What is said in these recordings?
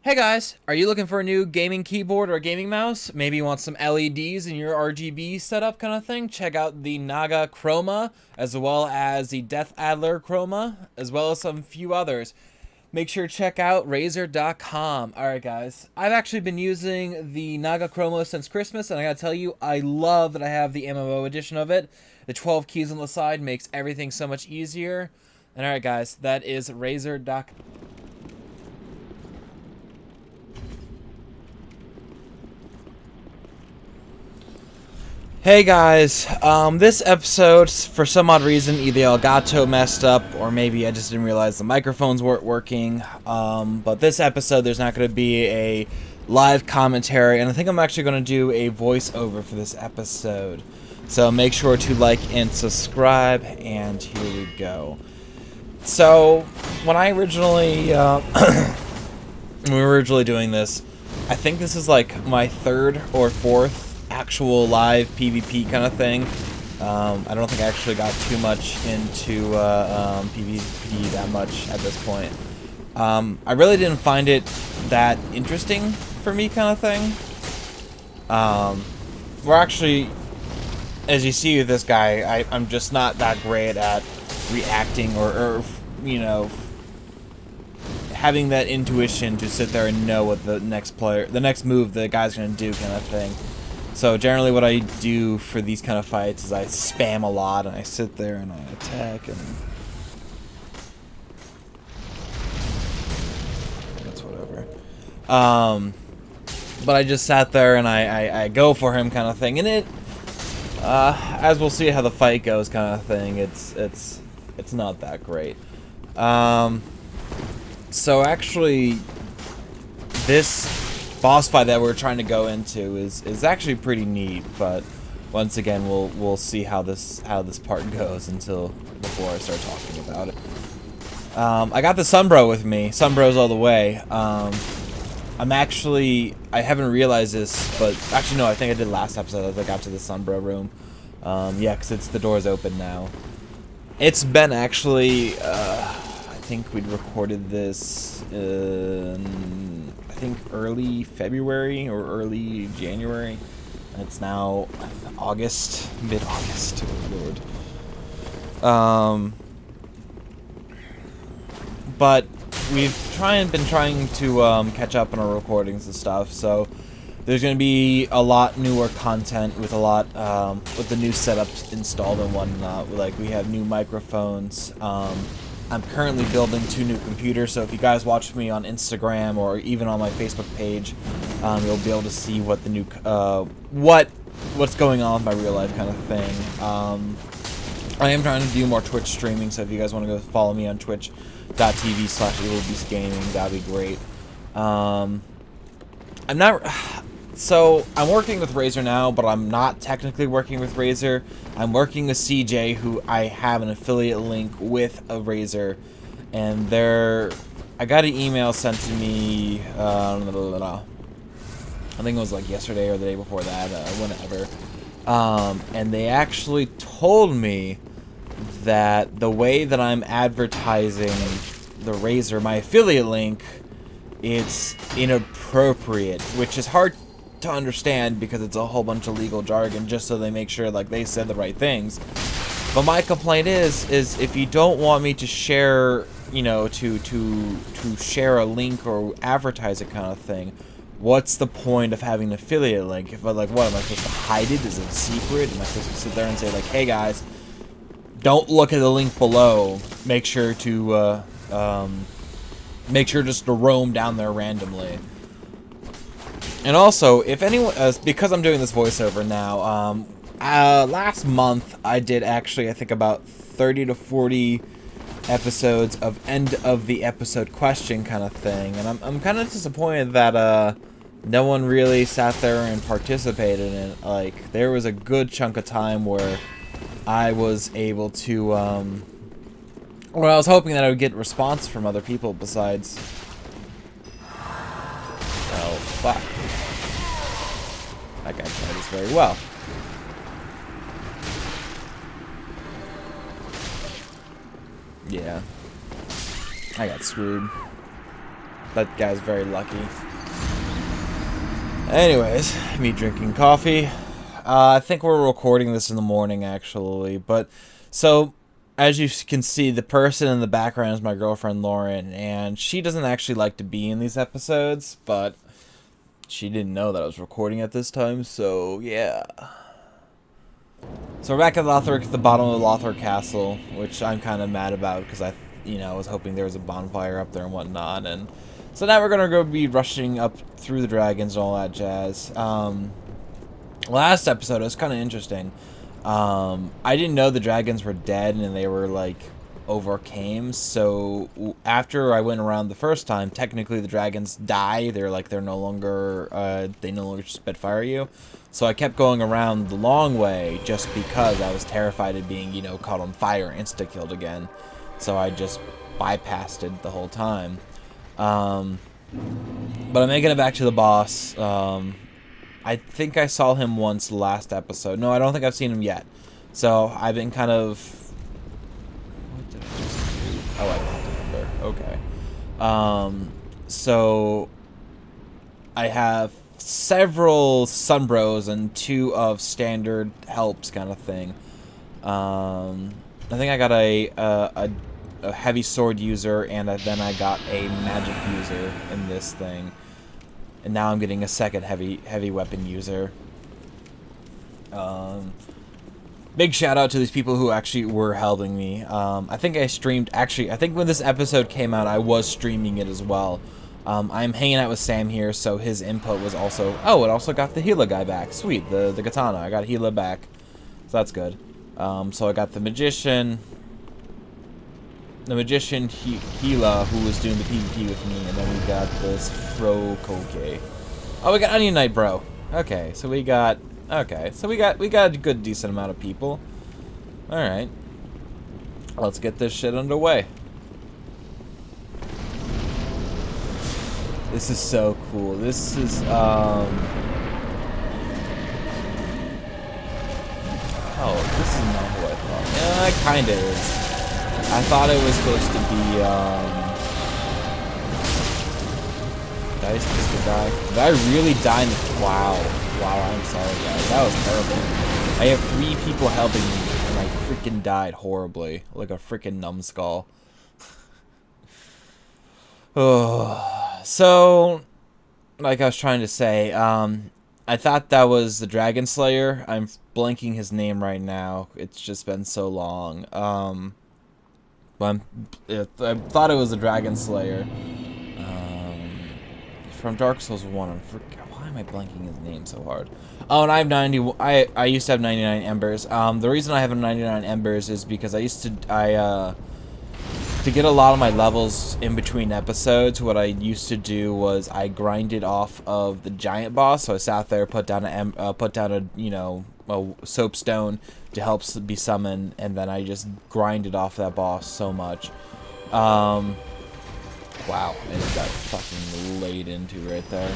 Hey guys, are you looking for a new gaming keyboard or gaming mouse? Maybe you want some LEDs in your RGB setup kind of thing? Check out the Naga Chroma, as well as the Death Adler Chroma, as well as some few others. Make sure to check out Razer.com. Alright guys, I've actually been using the Naga Chroma since Christmas, and I gotta tell you, I love that I have the MMO edition of it. The 12 keys on the side makes everything so much easier. And alright guys, that is Razer.com. Hey guys, this episode, for some odd reason, either Elgato messed up, or maybe I just didn't realize the microphones weren't working, but this episode there's not going to be a live commentary, and I think I'm actually going to do a voiceover for this episode. So make sure to like and subscribe, and here we go. So, when I originally, when we were originally doing this, I think this is like my third or fourth actual live PvP kind of thing. I don't think I actually got too much into PvP that much at this point. I really didn't find it that interesting for me kind of thing. We're actually, as you see with this guy, I'm just not that great at reacting or you know, having that intuition to sit there and know what the next move the guy's gonna do kind of thing. So generally what I do for these kind of fights is I spam a lot and I sit there and I attack and that's whatever. But I just sat there and I go for him kind of thing, and it as we'll see how the fight goes kind of thing, it's not that great. So actually this boss fight that we're trying to go into is actually pretty neat, but once again we'll see how this part goes before I start talking about it. I got the Sunbro with me. Sunbro's all the way. I haven't realized this, but actually no, I think I did last episode as I got to the Sunbro room. Yeah, because the door's open now. It's been actually I think we'd recorded this I think early February or early January. It's now August, mid-August. Oh Lord. But we've been trying to catch up on our recordings and stuff. So there's going to be a lot newer content with a lot with the new setups installed and whatnot. Like we have new microphones. I'm currently building 2 new computers, so if you guys watch me on Instagram or even on my Facebook page, you'll be able to see what the new what's going on with my real life kind of thing. I am trying to do more Twitch streaming, so if you guys want to go follow me on twitch.tv/EvilBeastGaming, that'd be great. So I'm working with Razer now, but I'm not technically working with Razer. I'm working with CJ, who I have an affiliate link with a Razer, and I got an email sent to me, I think it was like yesterday or the day before that, whenever, and they actually told me that the way that I'm advertising the Razer, my affiliate link, it's inappropriate, which is hard to understand because it's a whole bunch of legal jargon just so they make sure like they said the right things. But my complaint is if you don't want me to share, you know, to share a link or advertise it kind of thing, what's the point of having an affiliate link? If I like, what am I supposed to hide it? Is it a secret? Am I supposed to sit there and say like, hey guys, don't look at the link below. Make sure to just to roam down there randomly. And also, if anyone, because I'm doing this voiceover now, last month I did actually, I think about 30 to 40 episodes of end of the episode question kind of thing, and I'm kind of disappointed that no one really sat there and participated in it. Like, there was a good chunk of time where I was able to, well, I was hoping that I would get response from other people besides. Oh, fuck. That guy tried this very well. Yeah. I got screwed. That guy's very lucky. Anyways, me drinking coffee. I think we're recording this in the morning, actually. But, so, as you can see, the person in the background is my girlfriend, Lauren. And she doesn't actually like to be in these episodes, but she didn't know that I was recording at this time, so, yeah. So we're back at Lothric, the bottom of the Lothric Castle, which I'm kind of mad about, because I was hoping there was a bonfire up there and whatnot. And so now we're going to go be rushing up through the dragons and all that jazz. Last episode, it was kind of interesting. I didn't know the dragons were dead and they were, like, overcame. So after I went around the first time, technically the dragons die. They're no longer, they no longer spitfire you. So I kept going around the long way just because I was terrified of being, caught on fire and insta-killed again. So I just bypassed it the whole time. But I'm making it back to the boss. I think I saw him once last episode. No, I don't think I've seen him yet. So I've been kind of... What did I just do? Oh, I don't remember. Okay. So I have several Sunbros and 2 of standard helps kind of thing. I think I got a heavy sword user, and then I got a magic user in this thing. And now I'm getting a second heavy weapon user. Big shout out to these people who actually were helping me. I think I streamed, actually, I think when this episode came out, I was streaming it as well. I'm hanging out with Sam here, so his input was also... Oh, it also got the Gila guy back. Sweet, the katana. I got Gila back. So that's good. So I got the Magician... Gila, who was doing the PvP with me, and then we got this Frokoke. Oh, we got Onion Knight, bro. Okay, so we got... Okay, so we got a good, decent amount of people. Alright. Let's get this shit underway. This is so cool. This is, Oh, this is not who I thought. Yeah, it kinda is. I thought it was supposed to be, Did I just die? Did I really die in the... Wow. Wow, I'm sorry, guys. That was terrible. I have 3 people helping me, and I freaking died horribly. Like a freaking numbskull. Oh... So, like I was trying to say, I thought that was the Dragon Slayer. I'm blanking his name right now. It's just been so long. But I thought it was the Dragon Slayer. From Dark Souls 1. Why am I blanking his name so hard? Oh, and I have 90. I used to have 99 embers. The reason I have 99 embers is because I used to to get a lot of my levels in between episodes, what I used to do was I grinded off of the giant boss. So I sat there, put down a soapstone to help be summoned, and then I just grinded off that boss so much. Wow, I just got fucking laid into right there.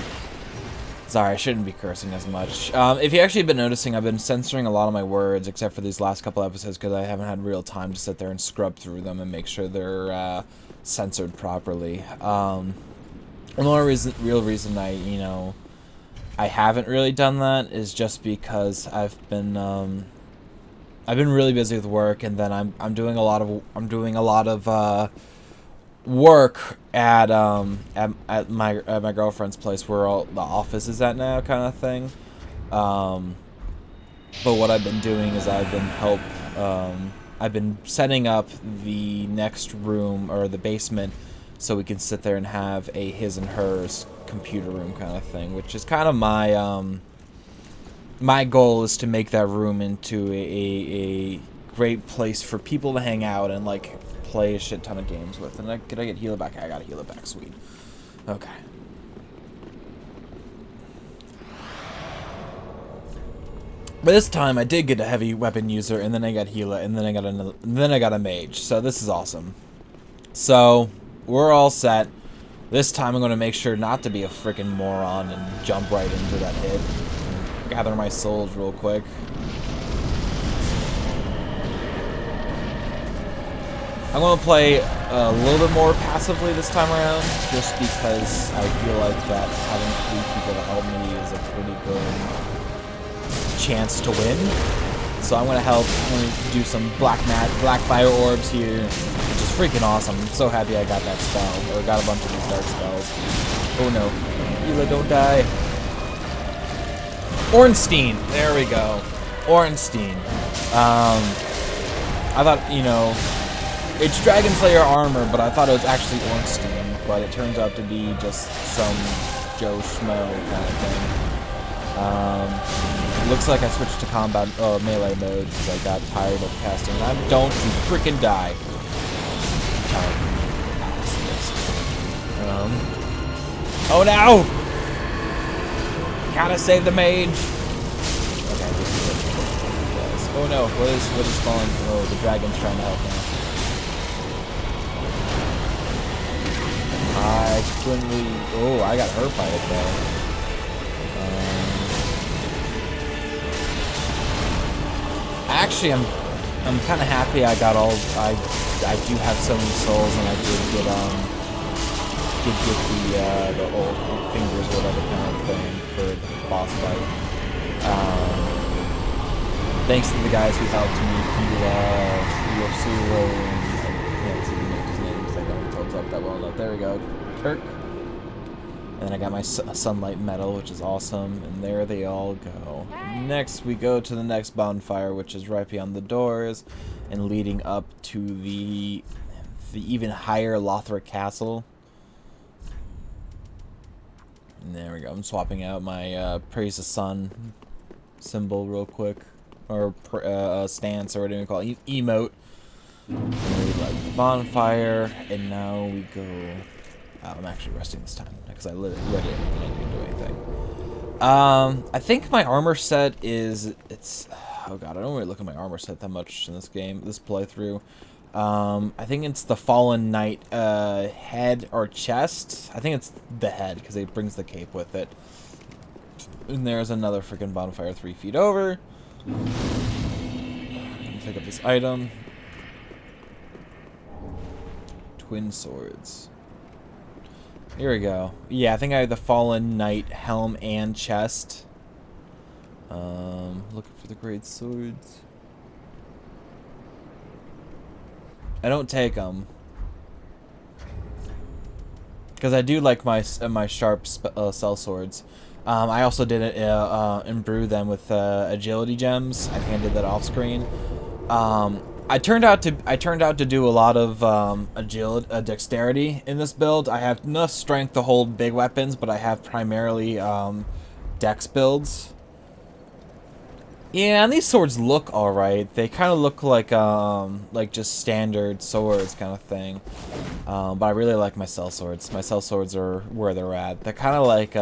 Sorry, I shouldn't be cursing as much. If you actually been noticing, I've been censoring a lot of my words, except for these last couple episodes, because I haven't had real time to sit there and scrub through them and make sure they're censored properly. The only real reason I haven't really done that is just because I've been really busy with work, and then I'm doing a lot of work at my girlfriend's place, where all the office is at now, kind of thing. But what I've been doing is I've been setting up the next room, or the basement, so we can sit there and have a his and hers computer room kind of thing, which is kind of my goal, is to make that room into a great place for people to hang out and like play a shit ton of games with. And could I get Gila back? I got Gila back, sweet. Okay. But this time I did get a heavy weapon user, and then I got Gila, and then I got a mage. So this is awesome. So we're all set. This time I'm gonna make sure not to be a freaking moron and jump right into that hit. Gather my souls real quick. I'm going to play a little bit more passively this time around, just because I feel like that having 3 people to help me is a pretty good chance to win. So I'm going to help. I'm going to do some black fire orbs here, which is freaking awesome. I'm so happy I got that spell, or got a bunch of these dark spells. Oh no. Ela, don't die. Ornstein. There we go. Ornstein. I thought, you know, it's Dragon Slayer armor, but I thought it was actually Ornstein, but it turns out to be just some Joe Schmo kind of thing. Looks like I switched to combat melee mode because I got tired of casting. And don't you freaking die. Oh no! Gotta save the mage. Okay, oh no, what is falling? Oh, the dragon's trying to help me. I couldn't really. Oh, I got hurt by it though. Actually, I'm kind of happy I got all. I do have so many souls, and I did get the old fingers, whatever kind of thing for the boss fight. Thanks to the guys who helped me heal Sulu. I can't see his name because I don't hold up that well enough. There we go, Kirk. And then I got my sunlight medal, which is awesome. And there they all go. Next, we go to the next bonfire, which is right beyond the doors, and leading up to the even higher Lothric Castle. And there we go. I'm swapping out my Praise the Sun symbol real quick, or stance, or whatever you call it, emote. And we light the bonfire, and now we go. I'm actually resting this time because I lit it and I didn't do anything. I think my armor set is oh god, I don't really look at my armor set that much in this game, this playthrough. I think it's the Fallen Knight head or chest. I think it's the head because it brings the cape with it. And there's another freaking bonfire 3 feet over. Pick up this item. Twin swords. Here we go. Yeah, I think I have the Fallen Knight helm and chest. Looking for the great swords. I don't take them because I do like my sharp cell swords. I also did imbrue them with agility gems. I think I did that off screen. I turned out to do a lot of dexterity in this build. I have enough strength to hold big weapons, but I have primarily dex builds. Yeah, and these swords look alright. They kind of look like just standard swords kind of thing. But I really like my cell swords. My cell swords are where they're at. They're kind of like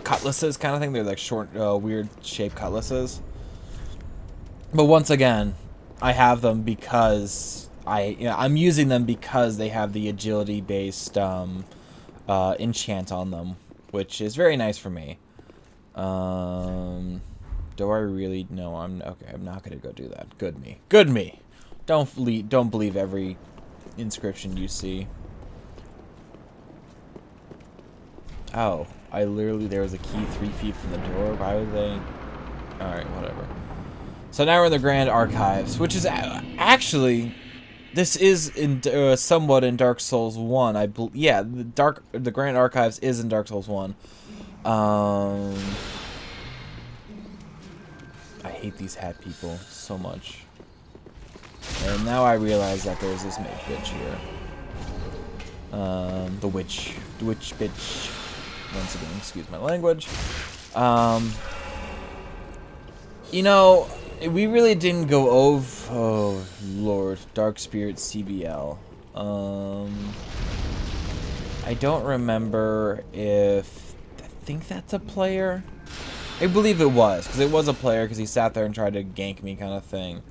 cutlasses kind of thing. They're like short, weird shaped cutlasses. But once again, I have them because I'm using them because they have the agility based enchant on them, which is very nice for me. Do I really? No, I'm okay. I'm not gonna go do that. Good me. Good me. Don't believe every inscription you see. Oh, there was a key 3 feet from the door. Why would they? All right, whatever. So now we're in the Grand Archives, which is actually, this is in somewhat in Dark Souls 1. Yeah, the Grand Archives is in Dark Souls 1. I hate these hat people so much. And now I realize that there's this mage bitch here. The witch bitch. Once again, excuse my language. You know, we really didn't go over. Oh Lord, Dark Spirit CBL. I don't remember if I think that's a player. I believe it was, because it was a player, because he sat there and tried to gank me kind of thing.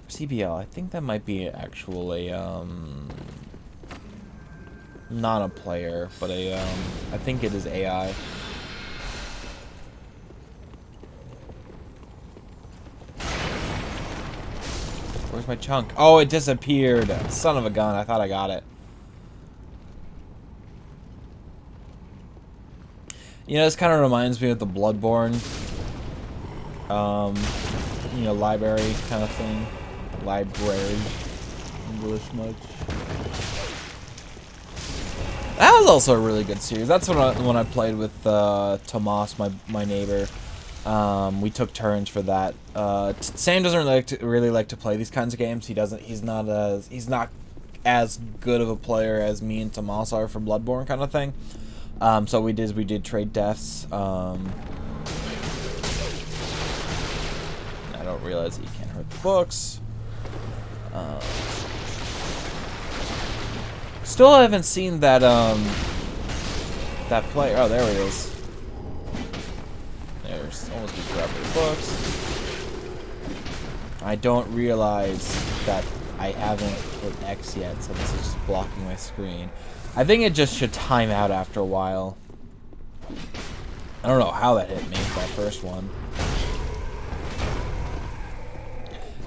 CBL, I think that might be actually, not a player, but I think it is AI. Where's my chunk? Oh, it disappeared. Son of a gun. I thought I got it. You know, this kind of reminds me of the Bloodborne, you know, library kind of thing. Library. English much. That was also a really good series. That's when I played with Tomas, my neighbor. We took turns for that. Sam doesn't really like to play these kinds of games. He's not as good of a player as me and Tomas are for Bloodborne kind of thing. So we did trade deaths. I don't realize that you can't hurt the books. Still haven't seen that that player. Oh, there he is. There's almost get grabbed the books. I don't realize that I haven't put X yet, so this is just blocking my screen. I think it just should time out after a while. I don't know how that hit me, that first one.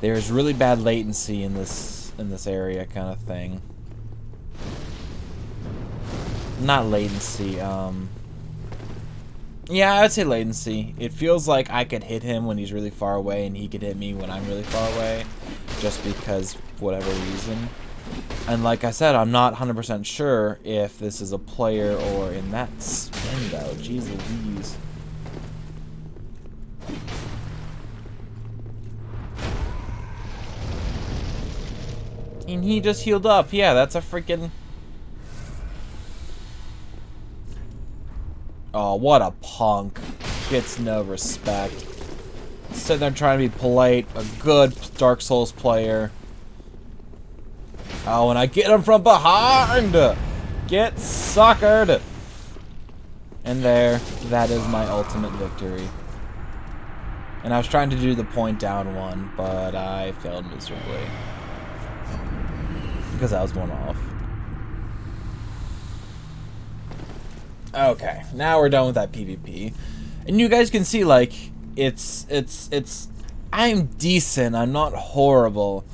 There's really bad latency in this area kind of thing. Not latency, yeah, I would say latency. It feels like I could hit him when he's really far away and he could hit me when I'm really far away, just because whatever reason. And like I said, I'm not 100% sure if this is a player or in that spin though. Jeez Louise. And he just healed up. Yeah, that's a freaking... Oh, what a punk. Gets no respect. Sitting there trying to be polite. A good Dark Souls player. Oh, and I get him from behind! Get suckered! And there, that is my ultimate victory. And I was trying to do the point down one, but I failed miserably. Because I was one off. Okay, now we're done with that PvP. And you guys can see, like, I'm decent, I'm not horrible.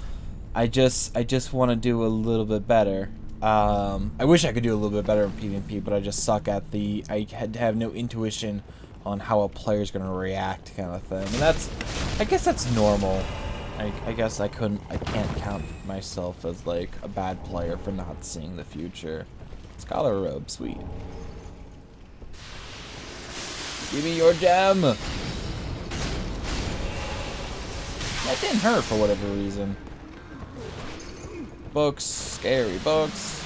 I just want to do a little bit better. I wish I could do a little bit better in PvP, but I just suck at I had to have no intuition on how a player's gonna react kind of thing. And I guess that's normal. I guess I can't count myself as like a bad player for not seeing the future. Scholar robe, sweet. Give me your gem! That didn't hurt for whatever reason. Books, scary books.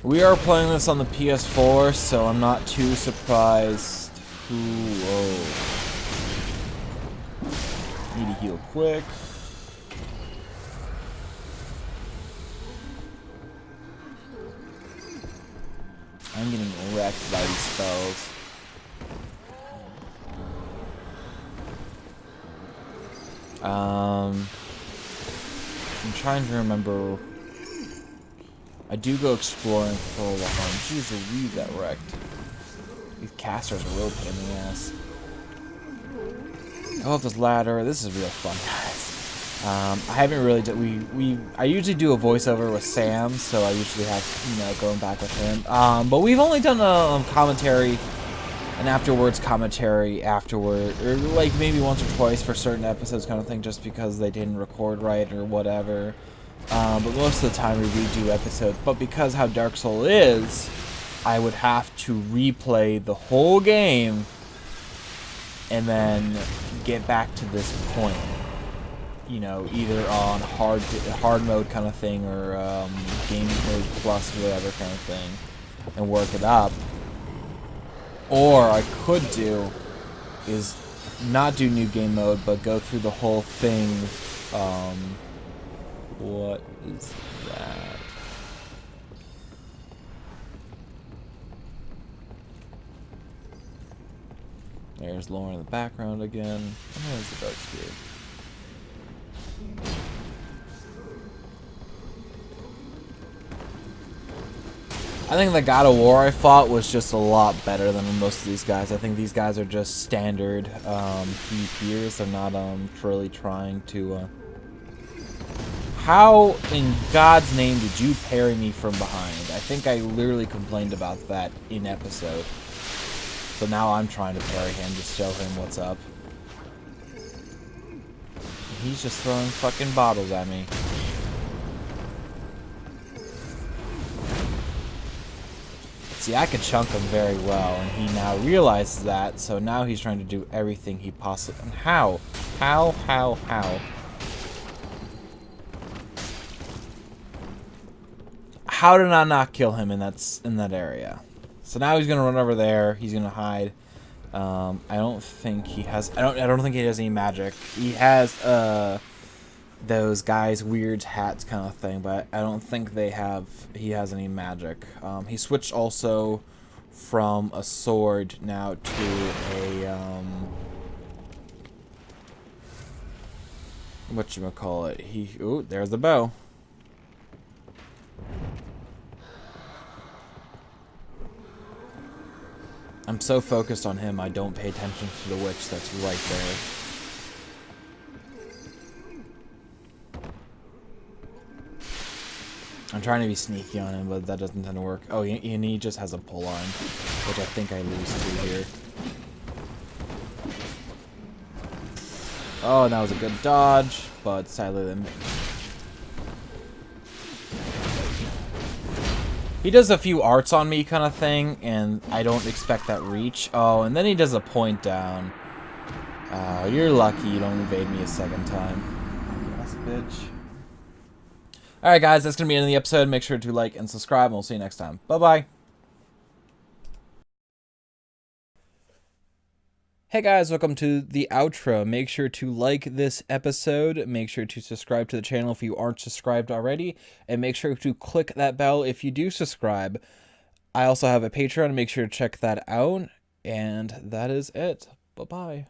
We are playing this on the PS4, so I'm not too surprised. Ooh, whoa. Need to heal quick. I'm getting wrecked by these spells. I'm trying to remember. I do go exploring for a while. Jeez Louise, that wrecked. These casters are real pain in the ass. Go up this ladder. This is real fun, guys. I haven't really done. I usually do a voiceover with Sam, so I usually have going back with him. But we've only done a commentary, an afterwards commentary afterward, or like maybe once or twice for certain episodes, kind of thing, just because they didn't record right or whatever. But most of the time we redo episodes. But because how Dark Souls is, I would have to replay the whole game and then get back to this point. You know, either on hard mode kind of thing or game mode plus whatever kind of thing, and work it up. Or I could do is not do new game mode, but go through the whole thing. What is that? There's Lauren in the background again. Oh, there's the dark spirit. I think the God of War I fought was just a lot better than most of these guys. I think these guys are just standard PvPers. They're not truly trying to... How in God's name did you parry me from behind? I think I literally complained about that in episode. So now I'm trying to parry him to show him what's up. He's just throwing fucking bottles at me. See, I could chunk him very well, and he now realizes that, so now he's trying to do everything he possibly... How? How? How did I not kill him in that area? So now he's gonna run over there. He's gonna hide. I don't think he has. I don't think he has any magic. He has those guys' weird hats kind of thing, but I don't think he has any magic. He switched also from a sword now to a whatchamacallit. Ooh, there's the bow. I'm so focused on him, I don't pay attention to the witch that's right there. I'm trying to be sneaky on him, but that doesn't tend to work. Oh, and he just has a pull arm, which I think I lose to here. Oh, that was a good dodge, but sadly then... He does a few arts on me kind of thing, and I don't expect that reach. Oh, and then he does a point down. You're lucky you don't evade me a second time. Yes, bitch. Alright guys, that's going to be the end of the episode. Make sure to like and subscribe, and we'll see you next time. Bye-bye. Hey guys, welcome to the outro. Make sure to like this episode, make sure to subscribe to the channel if you aren't subscribed already, and make sure to click that bell if you do subscribe. I also have a Patreon, make sure to check that out, and that is it. Bye-bye.